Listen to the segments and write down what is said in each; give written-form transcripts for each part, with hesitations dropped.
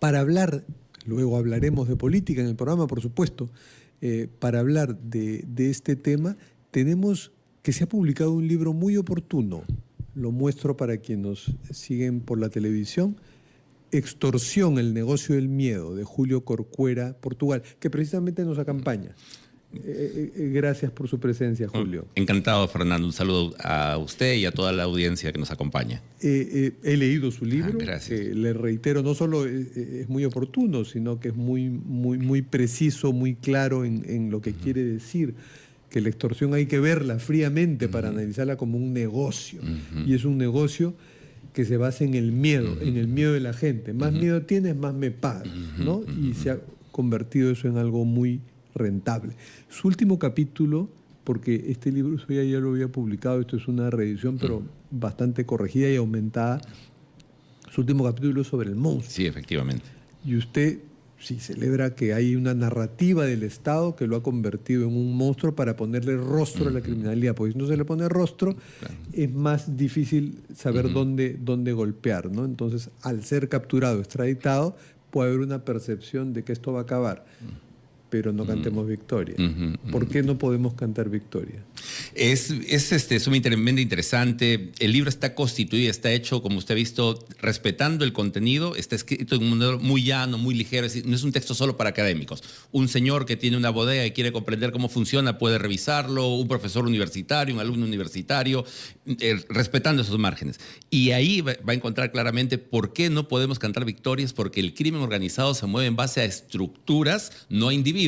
para hablar, luego hablaremos de política en el programa, por supuesto, para hablar de este tema, tenemos que se ha publicado un libro muy oportuno, lo muestro para quienes nos siguen por la televisión, Extorsión, el negocio del miedo, de Julio Corcuera, Portugal, que precisamente nos acompaña. Gracias por su presencia, Julio. Encantado, Fernando. Un saludo a usted y a toda la audiencia que nos acompaña. He leído su libro. Gracias. Le reitero, no solo es muy oportuno, sino que es muy preciso, muy claro en lo que quiere decir. Que la extorsión hay que verla fríamente para analizarla como un negocio. Y es un negocio que se basa en el miedo de la gente. Más miedo tienes, más me pagas, ¿no? Y se ha convertido eso en algo muy rentable. Su último capítulo, porque este libro ya lo había publicado, esto es una reedición, pero bastante corregida y aumentada, su último capítulo es sobre el monstruo. Sí, efectivamente. Y usted sí celebra que hay una narrativa del Estado que lo ha convertido en un monstruo para ponerle rostro a la criminalidad, porque si no se le pone rostro, es más difícil saber dónde golpear, ¿no? Entonces, al ser capturado, extraditado, puede haber una percepción de que esto va a acabar. Pero no cantemos victoria. ¿Por qué no podemos cantar victoria? Es sumamente interesante. El libro está constituido, está hecho, como usted ha visto, respetando el contenido. Está escrito en un modo muy llano, muy ligero. Es decir, no es un texto solo para académicos. Un señor que tiene una bodega y quiere comprender cómo funciona puede revisarlo. Un profesor universitario, un alumno universitario, respetando esos márgenes. Y ahí va a encontrar claramente por qué no podemos cantar victorias, porque el crimen organizado se mueve en base a estructuras, no a individuos.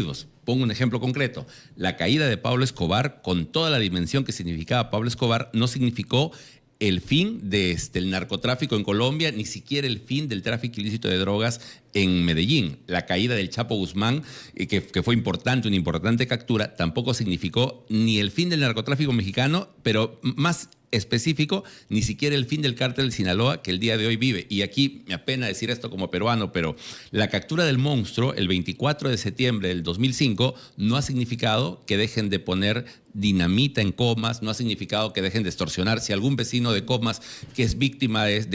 Pongo un ejemplo concreto. La caída de Pablo Escobar, con toda la dimensión que significaba Pablo Escobar, no significó el fin del narcotráfico en Colombia, ni siquiera el fin del tráfico ilícito de drogas en Medellín. La caída del Chapo Guzmán, que fue importante, una importante captura, tampoco significó ni el fin del narcotráfico mexicano, pero más específico, ni siquiera el fin del cártel de Sinaloa que el día de hoy vive. Y aquí me apena decir esto como peruano, pero la captura del monstruo el 24 de septiembre del 2005 no ha significado que dejen de poner dinamita en Comas, no ha significado que dejen de extorsionar. Si algún vecino de Comas que es víctima de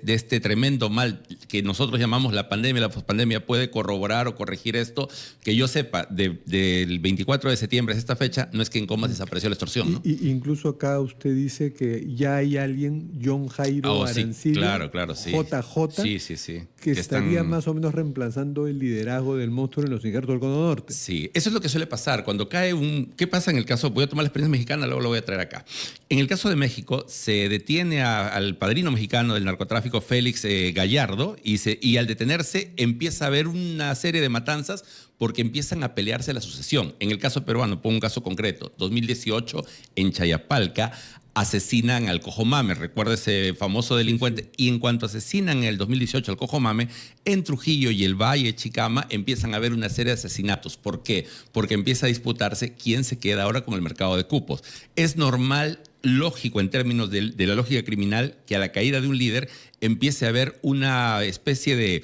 este tremendo mal que nosotros llamamos la pandemia, la pospandemia, puede corroborar o corregir esto, que yo sepa, del 24 de septiembre a esta fecha, no es que en Comas desapareció la extorsión, ¿no? Incluso acá usted dice que ya hay alguien, John Jairo Arancibia, claro, sí. JJ, que estaría más o menos reemplazando el liderazgo del monstruo en los injertos del Cono Norte. Sí, eso es lo que suele pasar. Cuando cae ¿qué pasa en el caso? Voy a tomar la experiencia mexicana, luego lo voy a traer acá. En el caso de México, se detiene al padrino mexicano del narcotráfico, Félix Gallardo, y al detenerse empieza a haber una serie de matanzas porque empiezan a pelearse la sucesión. En el caso peruano, pongo un caso concreto, 2018, en Chayapalca, asesinan al Cojo Mame, recuerda ese famoso delincuente, sí. Y en cuanto asesinan en el 2018 al Cojo Mame, en Trujillo y el Valle, Chicama, empiezan a haber una serie de asesinatos. ¿Por qué? Porque empieza a disputarse quién se queda ahora con el mercado de cupos. Es normal, lógico en términos de la lógica criminal, que a la caída de un líder empiece a haber una especie de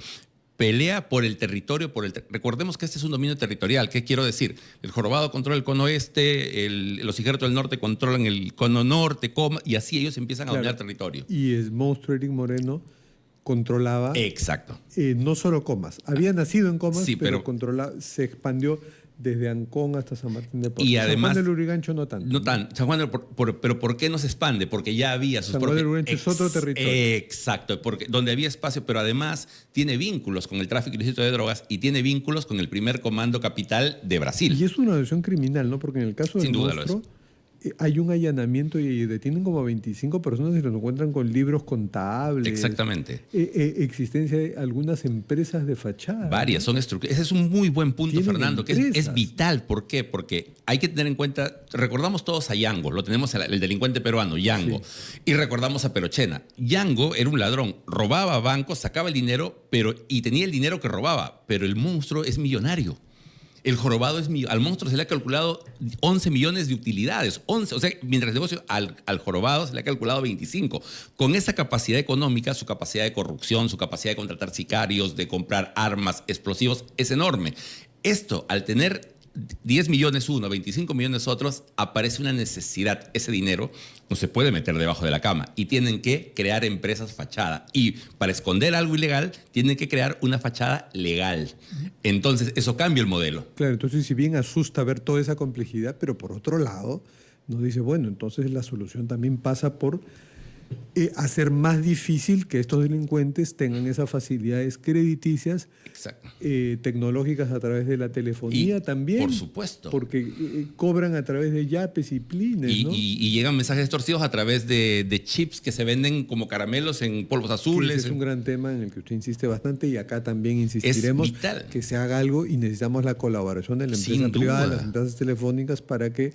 pelea por el territorio, recordemos que este es un dominio territorial. ¿Qué quiero decir? El jorobado controla el cono oeste, los injertos del norte controlan el cono norte, y así ellos empiezan a dominar territorio. Y el monstruo Eric Moreno controlaba... Exacto. No solo Comas. Había nacido en Comas, sí, pero se expandió desde Ancón hasta San Martín de Porres. Y además, San Juan del Lurigancho no tanto. No tanto. San Juan pero ¿por qué no se expande? Porque ya había sus San Juan del Lurigancho es otro territorio. Exacto, porque donde había espacio, pero además tiene vínculos con el tráfico ilícito de drogas y tiene vínculos con el primer comando capital de Brasil. Y es una organización criminal, ¿no? Porque en el caso del monstruo hay un allanamiento y detienen como a 25 personas y los encuentran con libros contables. Exactamente. Existencia de algunas empresas de fachada. Varias, son estructuras. Ese es un muy buen punto, Fernando, empresas. que es vital. ¿Por qué? Porque hay que tener en cuenta, recordamos todos a Yango, lo tenemos el delincuente peruano, Yango, sí. Y recordamos a Perochena. Yango era un ladrón, robaba bancos, sacaba el dinero, y tenía el dinero que robaba, pero el monstruo es millonario. El jorobado al monstruo se le ha calculado 11 millones de utilidades. 11, o sea, mientras el negocio al jorobado se le ha calculado 25. Con esa capacidad económica, su capacidad de corrupción, su capacidad de contratar sicarios, de comprar armas, explosivos, es enorme. Esto, al tener 10 millones uno, 25 millones otros, aparece una necesidad. Ese dinero no se puede meter debajo de la cama y tienen que crear empresas fachada. Y para esconder algo ilegal, tienen que crear una fachada legal. Entonces, eso cambia el modelo. Claro, entonces si bien asusta ver toda esa complejidad, pero por otro lado nos dice, bueno, entonces la solución también pasa por hacer más difícil que estos delincuentes tengan esas facilidades crediticias, tecnológicas a través de la telefonía también. Por supuesto. Porque cobran a través de yapes y plines, ¿no? Y llegan mensajes extorsivos a través de chips que se venden como caramelos en polvos azules. Ese es un gran tema en el que usted insiste bastante y acá también insistiremos. Es vital que se haga algo y necesitamos la colaboración de la empresa privada, de las empresas telefónicas para que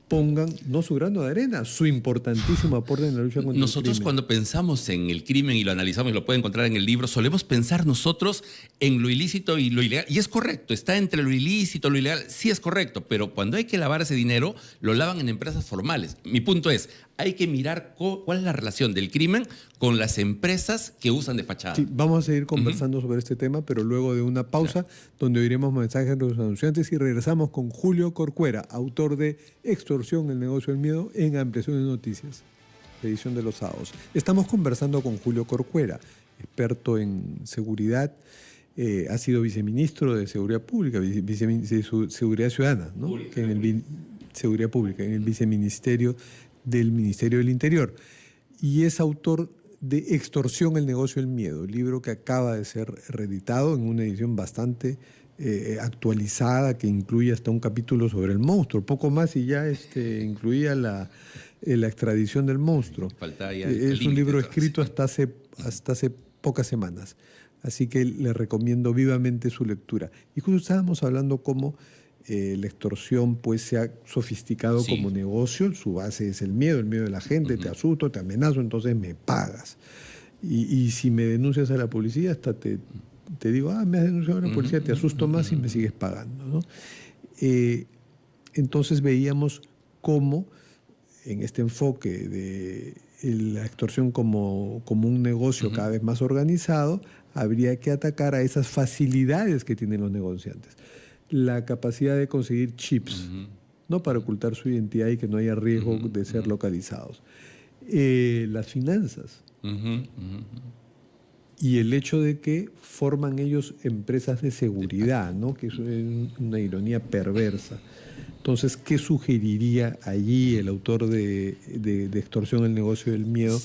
pongan, no su grano de arena, su importantísimo aporte en la lucha contra el crimen. Nosotros cuando pensamos en el crimen y lo analizamos y lo puede encontrar en el libro, solemos pensar nosotros en lo ilícito y lo ilegal. Y es correcto, está entre lo ilícito y lo ilegal, sí es correcto, pero cuando hay que lavar ese dinero, lo lavan en empresas formales. Mi punto es, hay que mirar cuál es la relación del crimen con las empresas que usan de fachada. Sí, vamos a seguir conversando sobre este tema, pero luego de una pausa, donde oiremos mensajes de los anunciantes y regresamos con Julio Corcuera, autor de Extorsión, el negocio del miedo, en Ampliación de Noticias, edición de los sábados. Estamos conversando con Julio Corcuera, experto en seguridad, ha sido viceministro de Seguridad Pública, Seguridad Ciudadana, ¿no? Seguridad Pública, en el viceministerio del Ministerio del Interior. Y es autor de Extorsión, el negocio del miedo, libro que acaba de ser reeditado en una edición bastante actualizada, que incluye hasta un capítulo sobre el monstruo, poco más y ya incluía la extradición del monstruo. Es un libro escrito hasta hace pocas semanas, así que le recomiendo vivamente su lectura. Y justo estábamos hablando cómo la extorsión pues se ha sofisticado como negocio. Su base es el miedo de la gente. Te asusto, te amenazo, entonces me pagas. Y si me denuncias a la policía, hasta te digo, me has denunciado a la policía, te asusto más y me sigues pagando, ¿no? Entonces veíamos cómo en este enfoque de la extorsión como un negocio cada vez más organizado, habría que atacar a esas facilidades que tienen los negociantes. La capacidad de conseguir chips, ¿no? Para ocultar su identidad y que no haya riesgo de ser localizados. Las finanzas. Y el hecho de que forman ellos empresas de seguridad, ¿no? Que es una ironía perversa. Entonces, ¿qué sugeriría allí el autor de Extorsión, el negocio del miedo,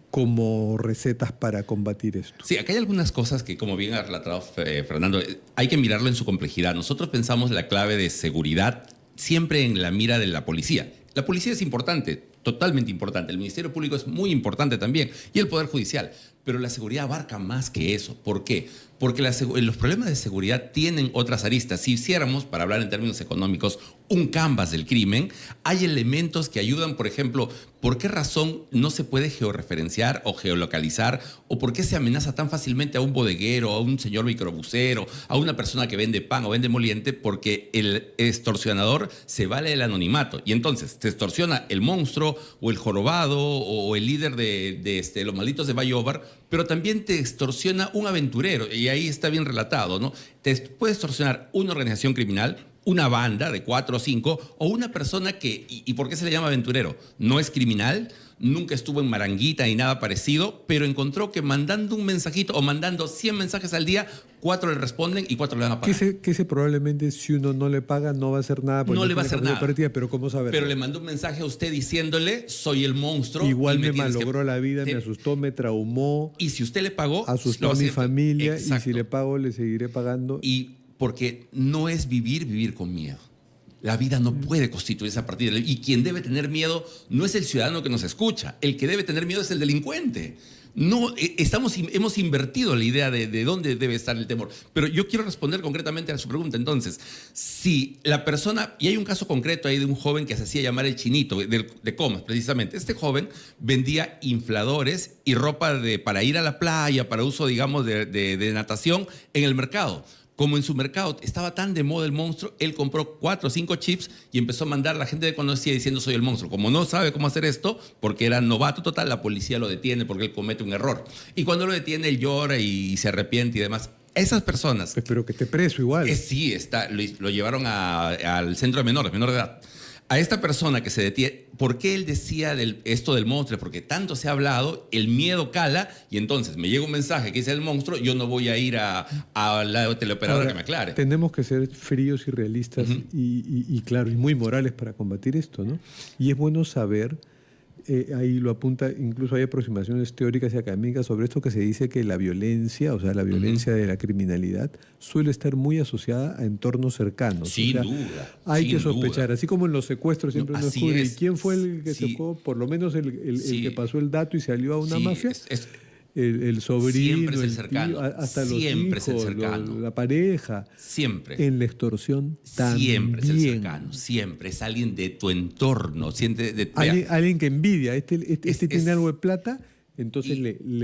como recetas para combatir esto? Sí, acá hay algunas cosas que, como bien ha relatado Fernando, hay que mirarlo en su complejidad. Nosotros pensamos la clave de seguridad siempre en la mira de la policía. La policía es importante, totalmente importante. El Ministerio Público es muy importante también y el Poder Judicial. Pero la seguridad abarca más que eso. ¿Por qué? Porque los problemas de seguridad tienen otras aristas. Si hiciéramos, para hablar en términos económicos, un canvas del crimen, hay elementos que ayudan, por ejemplo, ¿por qué razón no se puede georreferenciar o geolocalizar? ¿O por qué se amenaza tan fácilmente a un bodeguero, a un señor microbusero, a una persona que vende pan o vende moliente? Porque el extorsionador se vale del anonimato. Y entonces se extorsiona el monstruo o el jorobado o el líder de los malditos de Bayobar, pero también te extorsiona un aventurero. Y ahí está bien relatado, ¿no? Te puede extorsionar una organización criminal, una banda de 4 o 5, o una persona que, ¿y por qué se le llama aventurero? No es criminal, nunca estuvo en Maranguita ni nada parecido, pero encontró que mandando un mensajito o mandando 100 mensajes al día, 4 le responden y 4 le van a pagar. Que ese probablemente si uno no le paga no va a hacer nada. No le va a hacer nada. Partida, pero ¿cómo saber? Pero le mandó un mensaje a usted diciéndole, soy el monstruo. Igual me malogró la vida, me asustó, me traumó. Y si usted le pagó, asustó a mi familia. Exacto. Y si le pago, le seguiré pagando. Y porque no es vivir con miedo. La vida no puede constituirse a partir de... Y quien debe tener miedo no es el ciudadano que nos escucha. El que debe tener miedo es el delincuente. No, hemos invertido la idea de dónde debe estar el temor. Pero yo quiero responder concretamente a su pregunta. Entonces, si la persona... Y hay un caso concreto ahí de un joven que se hacía llamar el Chinito, de Comas, precisamente. Este joven vendía infladores y ropa para ir a la playa, para uso, digamos, de natación en el mercado. Como en su mercado estaba tan de moda el monstruo, él compró 4 o 5 chips y empezó a mandar a la gente que conocía diciendo soy el monstruo. Como no sabe cómo hacer esto, porque era novato total, la policía lo detiene porque él comete un error. Y cuando lo detiene, él llora y se arrepiente y demás. Esas personas... Espero que esté preso igual. Sí, lo llevaron al centro de menor de edad. A esta persona que se detiene, ¿por qué él decía esto del monstruo? Porque tanto se ha hablado, el miedo cala, y entonces me llega un mensaje que dice el monstruo, yo no voy a ir a la teleoperadora. Ahora, que me aclare. Tenemos que ser fríos y realistas y claro, y muy morales para combatir esto, ¿no? Y es bueno saber, ahí lo apunta, incluso hay aproximaciones teóricas y académicas sobre esto, que se dice que la violencia, o sea, la violencia de la criminalidad, suele estar muy asociada a entornos cercanos. Sin o sea, duda. Hay que sospechar, así como en los secuestros siempre uno descubre, ¿y quién fue el que tocó? Por lo menos el que pasó el dato y salió a una mafia. El sobrino, siempre es el cercano, tío, hasta siempre los hijos, es el cercano, la pareja. Siempre. En la extorsión también. Siempre es el cercano, siempre es alguien de tu entorno. Alguien que envidia. Este tiene algo de plata, entonces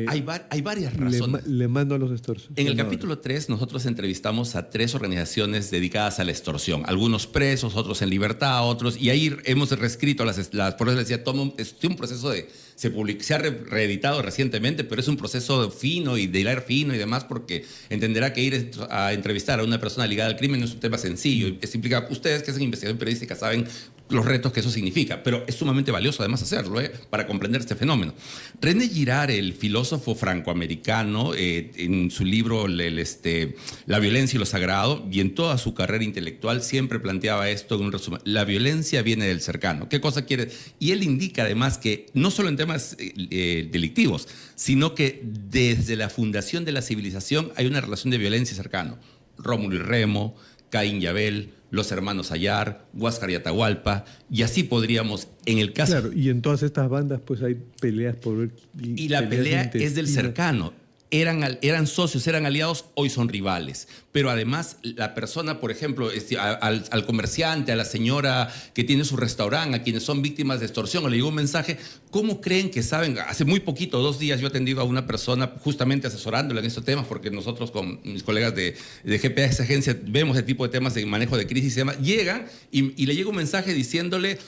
hay varias razones. Le mando a los extorsiones. En el capítulo 3 nosotros entrevistamos a 3 organizaciones dedicadas a la extorsión. Algunos presos, otros en libertad, otros... Y ahí hemos reescrito por eso les decía, es un proceso se ha reeditado recientemente, pero es un proceso fino y de hilar fino y demás, porque entenderá que ir a entrevistar a una persona ligada al crimen no es un tema sencillo. Eso implica, ustedes que hacen investigación periodística saben los retos que eso significa, pero es sumamente valioso además hacerlo, para comprender este fenómeno. René Girard, el filósofo francoamericano, en su libro La violencia y lo sagrado, y en toda su carrera intelectual siempre planteaba esto en un resumen: la violencia viene del cercano. ¿Qué cosa quiere? Y él indica además que no solo en temas delictivos, sino que desde la fundación de la civilización hay una relación de violencia cercano. Rómulo y Remo, Caín y Abel, los hermanos Ayar, Huáscar y Atahualpa, y así podríamos, en el caso... Claro, y en todas estas bandas pues hay peleas por ver... Y la pelea es del cercano. Eran socios, eran aliados, hoy son rivales. Pero además la persona, por ejemplo, al comerciante, a la señora que tiene su restaurante, a quienes son víctimas de extorsión, o le llegó un mensaje, ¿cómo creen que saben? Hace muy poquito, 2 días, yo he atendido a una persona justamente asesorándola en estos temas, porque nosotros con mis colegas de GPA, esa agencia, vemos ese tipo de temas de manejo de crisis y demás. Llegan y le llega un mensaje diciéndole...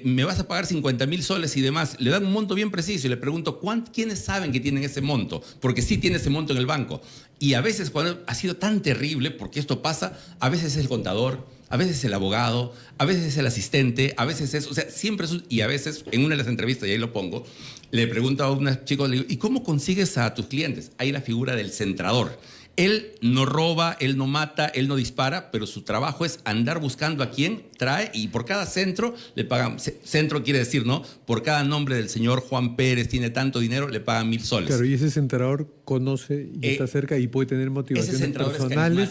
me vas a pagar 50,000 soles y demás. Le dan un monto bien preciso y le pregunto, ¿quiénes saben que tienen ese monto? Porque sí tiene ese monto en el banco. Y a veces, cuando ha sido tan terrible, porque esto pasa, a veces es el contador, a veces es el abogado, a veces es el asistente, a veces es... O sea, siempre es... Y a veces, en una de las entrevistas, y ahí lo pongo, le pregunto a unos chicos, le digo, ¿y cómo consigues a tus clientes? Hay la figura del centrador. Él no roba, él no mata, él no dispara, pero su trabajo es andar buscando a quién trae, y por cada centro le pagan, centro quiere decir, ¿no? Por cada nombre del señor Juan Pérez tiene tanto dinero, le pagan 1,000 soles. Claro, y ese centrador conoce y está cerca y puede tener motivaciones personales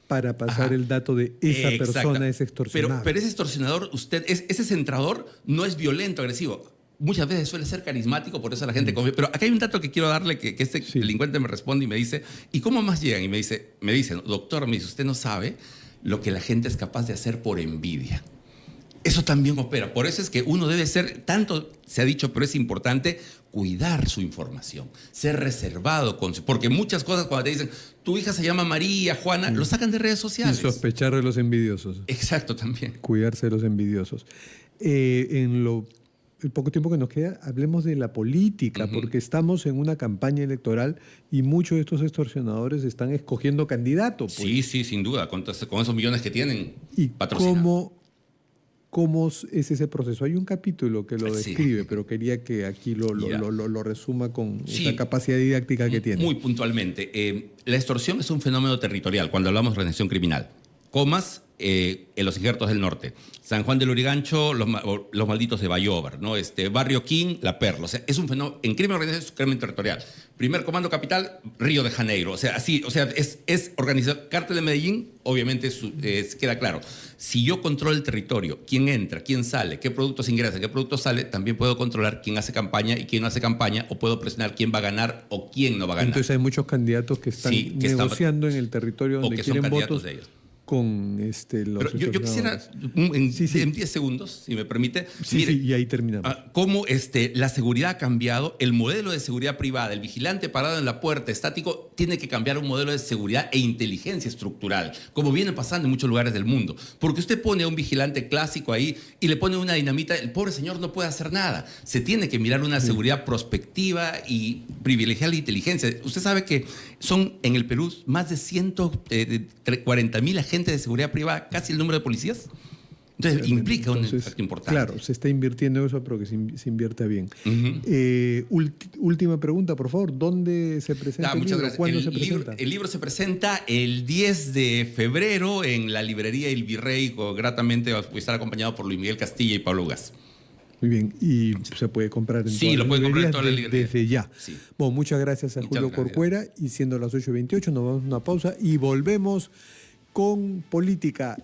para pasar el dato de esa persona, ese extorsionador. Pero ese extorsionador, ese centrador no es violento, agresivo. Muchas veces suele ser carismático, por eso la gente confía. Pero acá hay un dato que quiero darle, que este delincuente me responde y me dice, ¿y cómo más llegan? Y me dice, doctor, usted no sabe lo que la gente es capaz de hacer por envidia. Eso también opera. Por eso es que uno debe ser, tanto se ha dicho, pero es importante cuidar su información, ser reservado porque muchas cosas, cuando te dicen, tu hija se llama María, Juana, lo sacan de redes sociales. Y sospechar de los envidiosos. Exacto, también. Cuidarse de los envidiosos. El poco tiempo que nos queda, hablemos de la política, porque estamos en una campaña electoral y muchos de estos extorsionadores están escogiendo candidatos. Pues. Sí, sin duda, con esos millones que tienen patrocinados. ¿Cómo es ese proceso? Hay un capítulo que lo describe, pero quería que aquí lo resuma con esa capacidad didáctica que tiene. Muy puntualmente. La extorsión es un fenómeno territorial cuando hablamos de organización criminal. Comas, en los injertos del norte. San Juan del Lurigancho, los malditos de Bayobar, ¿no? Barrio King, La Perla. O sea, es un fenómeno. En crimen organizado es un crimen territorial. Primer comando capital, Río de Janeiro. O sea, así, es organizado. Cártel de Medellín, obviamente queda claro. Si yo controlo el territorio, quién entra, quién sale, qué productos ingresan, qué productos sale, también puedo controlar quién hace campaña y quién no hace campaña, o puedo presionar quién va a ganar o quién no va a ganar. Entonces hay muchos candidatos que están negociando en el territorio donde quieren votos. De ellos. con los Pero yo quisiera, extorsionadores. en 10 segundos, si me permite, Sí, mire, y ahí terminamos. cómo la seguridad ha cambiado, el modelo de seguridad privada, el vigilante parado en la puerta, estático, tiene que cambiar un modelo de seguridad e inteligencia estructural, como viene pasando en muchos lugares del mundo. Porque usted pone a un vigilante clásico ahí y le pone una dinamita, el pobre señor no puede hacer nada. Se tiene que mirar una seguridad prospectiva y privilegiar la inteligencia. Usted sabe que son en el Perú más de 140.000 agentes de seguridad privada, casi el número de policías. Entonces, implica un impacto importante. Claro, se está invirtiendo en eso, pero que se invierta bien. Última pregunta, por favor. ¿Dónde se presenta el Muchas libro? gracias. ¿Cuándo se presenta? El libro se presenta el 10 de febrero en la librería El Virrey, gratamente va a estar acompañado por Luis Miguel Castilla y Pablo Gas. Muy bien, y se puede comprar en Sí, lo puede comprar en todas las librerías. desde ya. Sí. Bueno, muchas gracias a Julio Corcuera, y siendo las 8:28 nos vamos a una pausa y volvemos con política.